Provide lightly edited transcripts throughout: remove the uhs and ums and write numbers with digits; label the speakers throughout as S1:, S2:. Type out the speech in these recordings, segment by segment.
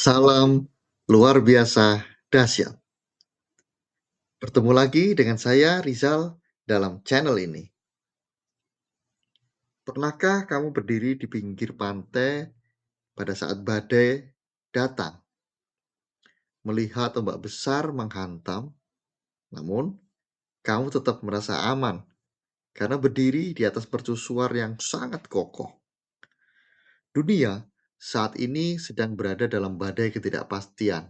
S1: Salam luar biasa dahsyat. Bertemu lagi dengan saya Rizal dalam channel ini. Pernahkah kamu berdiri di pinggir pantai pada saat badai datang, melihat ombak besar menghantam, namun kamu tetap merasa aman karena berdiri di atas mercusuar yang sangat kokoh? Dunia saat ini sedang berada dalam badai ketidakpastian.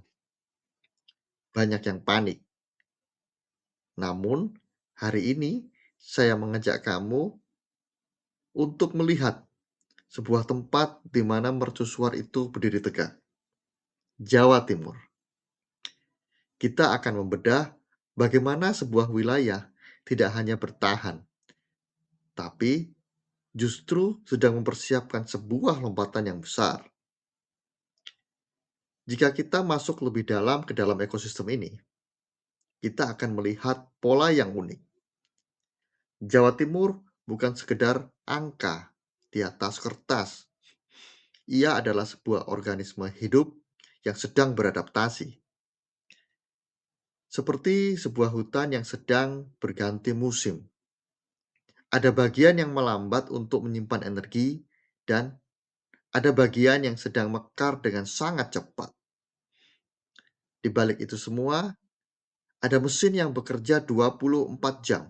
S1: Banyak yang panik. Namun, hari ini saya mengajak kamu untuk melihat sebuah tempat di mana mercusuar itu berdiri tegak. Jawa Timur. Kita akan membedah bagaimana sebuah wilayah tidak hanya bertahan, tapi justru sedang mempersiapkan sebuah lompatan yang besar. Jika kita masuk lebih dalam ke dalam ekosistem ini, kita akan melihat pola yang unik. Jawa Timur bukan sekedar angka di atas kertas. Ia adalah sebuah organisme hidup yang sedang beradaptasi. Seperti sebuah hutan yang sedang berganti musim. Ada bagian yang melambat untuk menyimpan energi, dan ada bagian yang sedang mekar dengan sangat cepat. Di balik itu semua, ada mesin yang bekerja 24 jam.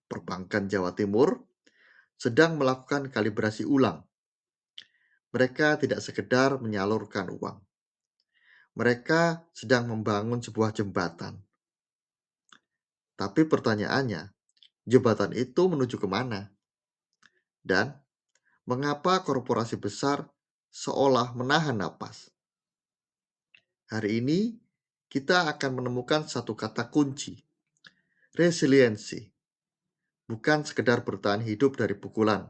S1: Perbankan Jawa Timur sedang melakukan kalibrasi ulang. Mereka tidak sekedar menyalurkan uang. Mereka sedang membangun sebuah jembatan. Tapi pertanyaannya, jembatan itu menuju kemana? Dan mengapa korporasi besar seolah menahan napas? Hari ini kita akan menemukan satu kata kunci, resiliensi. Bukan sekedar bertahan hidup dari pukulan,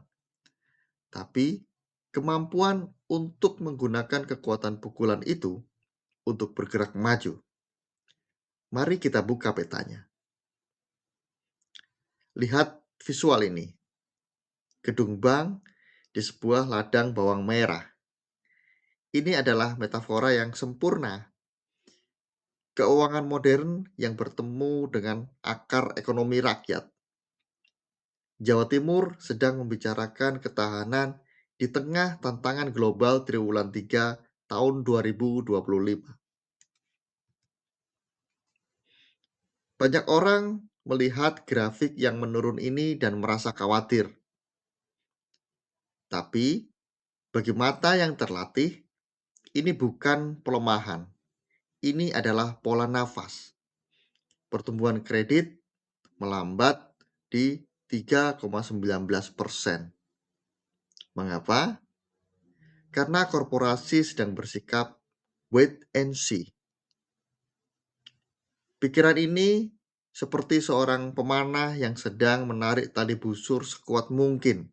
S1: tapi kemampuan untuk menggunakan kekuatan pukulan itu untuk bergerak maju. Mari kita buka petanya. Lihat visual ini. Gedung bank di sebuah ladang bawang merah. Ini adalah metafora yang sempurna. Keuangan modern yang bertemu dengan akar ekonomi rakyat. Jawa Timur sedang membicarakan ketahanan di tengah tantangan global triwulan 3 tahun 2025. Banyak orang melihat grafik yang menurun ini dan merasa khawatir. Tapi, bagi mata yang terlatih, ini bukan pelemahan. Ini adalah pola nafas. Pertumbuhan kredit melambat di 3,19%. Mengapa? Karena korporasi sedang bersikap wait and see. Pikiran ini seperti seorang pemanah yang sedang menarik tali busur sekuat mungkin.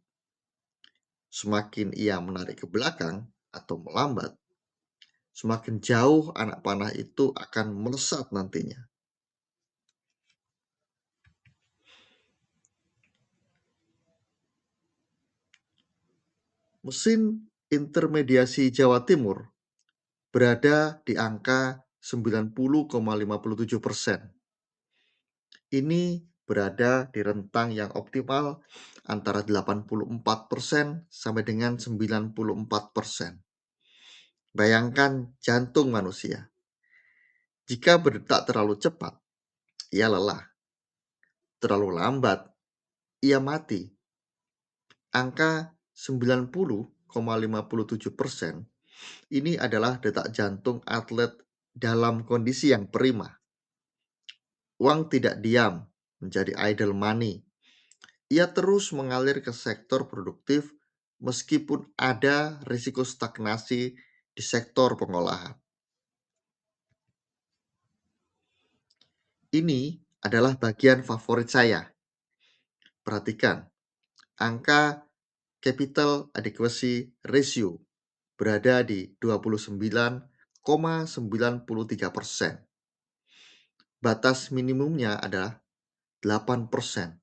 S1: Semakin ia menarik ke belakang atau melambat, semakin jauh anak panah itu akan melesat nantinya. Mesin intermediasi Jawa Timur berada di angka 90,57%. Ini berada di rentang yang optimal antara 84% sampai dengan 94%. Bayangkan jantung manusia. Jika berdetak terlalu cepat, ia lelah. Terlalu lambat, ia mati. Angka 90,57% ini adalah detak jantung atlet dalam kondisi yang prima. Uang tidak diam menjadi idle money. Ia terus mengalir ke sektor produktif meskipun ada risiko stagnasi di sektor pengolahan. Ini adalah bagian favorit saya. Perhatikan, angka capital adequacy ratio berada di 29,93%. Batas minimumnya adalah 8%.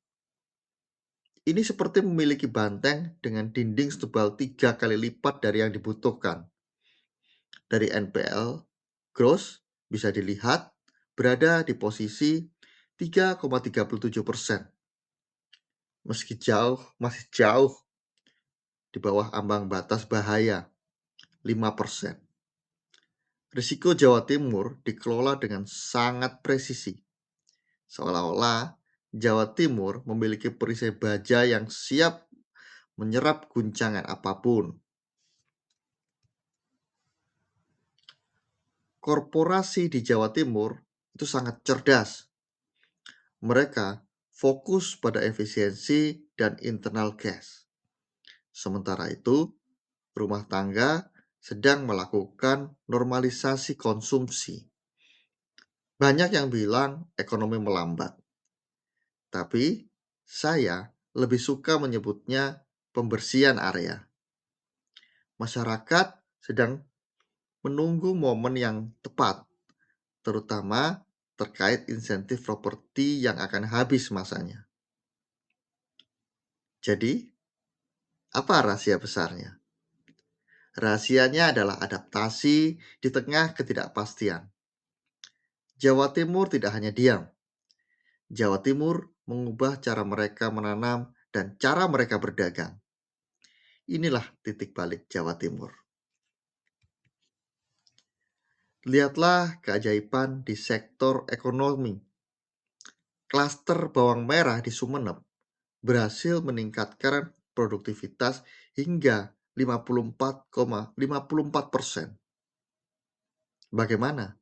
S1: Ini seperti memiliki banteng dengan dinding setebal 3 kali lipat dari yang dibutuhkan. Dari NPL gross bisa dilihat berada di posisi 3,37%, meski masih jauh di bawah ambang batas bahaya 5%. Risiko Jawa Timur dikelola dengan sangat presisi, seolah-olah Jawa Timur memiliki perisai baja yang siap menyerap guncangan apapun. Korporasi di Jawa Timur itu sangat cerdas. Mereka fokus pada efisiensi dan internal cash. Sementara itu, rumah tangga sedang melakukan normalisasi konsumsi. Banyak yang bilang ekonomi melambat, tapi saya lebih suka menyebutnya pembersihan area. Masyarakat sedang menunggu momen yang tepat, terutama terkait insentif properti yang akan habis masanya. Jadi, apa rahasia besarnya? Rahasianya adalah adaptasi di tengah ketidakpastian. Jawa Timur tidak hanya diam. Jawa Timur mengubah cara mereka menanam dan cara mereka berdagang. Inilah titik balik Jawa Timur. Lihatlah keajaiban di sektor ekonomi. Klaster bawang merah di Sumeneb berhasil meningkatkan produktivitas hingga 54,54%. Bagaimana?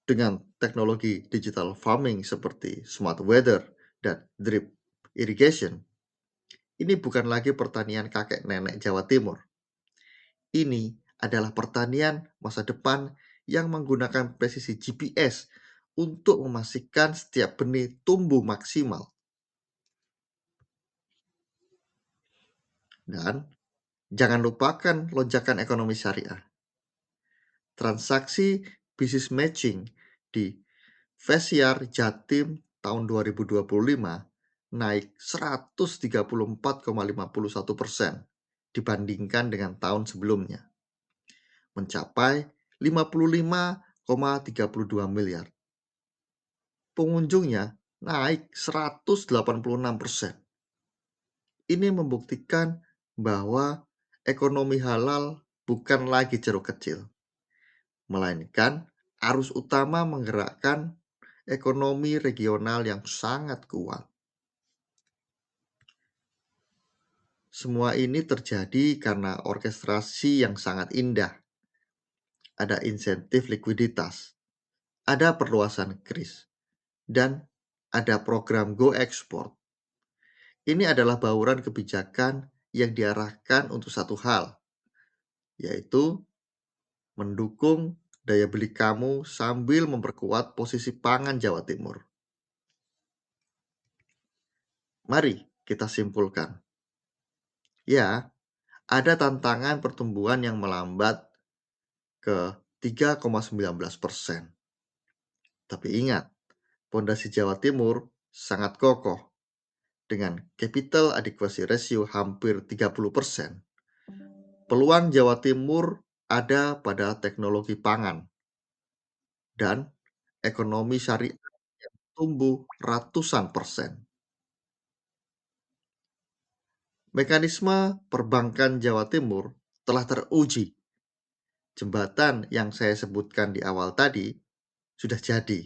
S1: Dengan teknologi digital farming seperti smart weather dan drip irrigation, ini bukan lagi pertanian kakek nenek Jawa Timur. Ini adalah pertanian masa depan yang menggunakan presisi GPS untuk memastikan setiap benih tumbuh maksimal. Dan jangan lupakan lonjakan ekonomi syariah. Transaksi bisnis matching di Vesiar Jatim tahun 2025 naik 134,51% dibandingkan dengan tahun sebelumnya, mencapai 55,32 miliar. Pengunjungnya naik 186%. Ini membuktikan bahwa ekonomi halal bukan lagi ceruk kecil, melainkan arus utama menggerakkan ekonomi regional yang sangat kuat. Semua ini terjadi karena orkestrasi yang sangat indah. Ada insentif likuiditas, ada perluasan kris, dan ada program Go Export. Ini adalah bauran kebijakan yang diarahkan untuk satu hal, yaitu mendukung daya beli kamu sambil memperkuat posisi pangan Jawa Timur. Mari kita simpulkan. Ya, ada tantangan pertumbuhan yang melambat ke 3,19%. Tapi ingat, pondasi Jawa Timur sangat kokoh dengan capital adequacy ratio hampir 30%. Peluang Jawa Timur ada pada teknologi pangan dan ekonomi syariah yang tumbuh ratusan persen. Mekanisme perbankan Jawa Timur telah teruji. Jembatan yang saya sebutkan di awal tadi sudah jadi.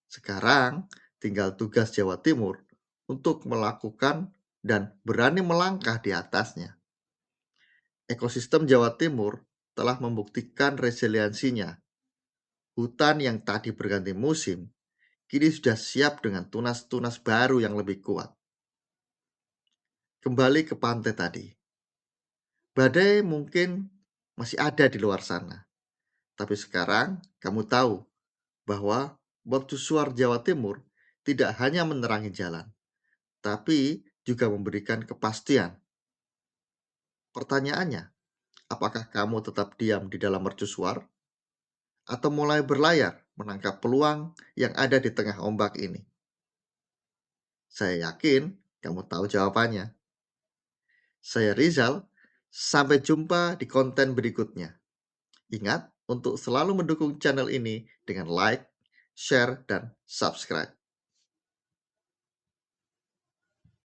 S1: Sekarang tinggal tugas Jawa Timur untuk melakukan dan berani melangkah di atasnya. Ekosistem Jawa Timur telah membuktikan resiliensinya. Hutan yang tadi berganti musim kini sudah siap dengan tunas-tunas baru yang lebih kuat. Kembali ke pantai tadi. Badai mungkin masih ada di luar sana. Tapi sekarang kamu tahu bahwa mercusuar Jawa Timur tidak hanya menerangi jalan, tapi juga memberikan kepastian. Pertanyaannya, apakah kamu tetap diam di dalam mercusuar atau mulai berlayar menangkap peluang yang ada di tengah ombak ini? Saya yakin kamu tahu jawabannya. Saya Rizal, sampai jumpa di konten berikutnya. Ingat untuk selalu mendukung channel ini dengan like, share, dan subscribe.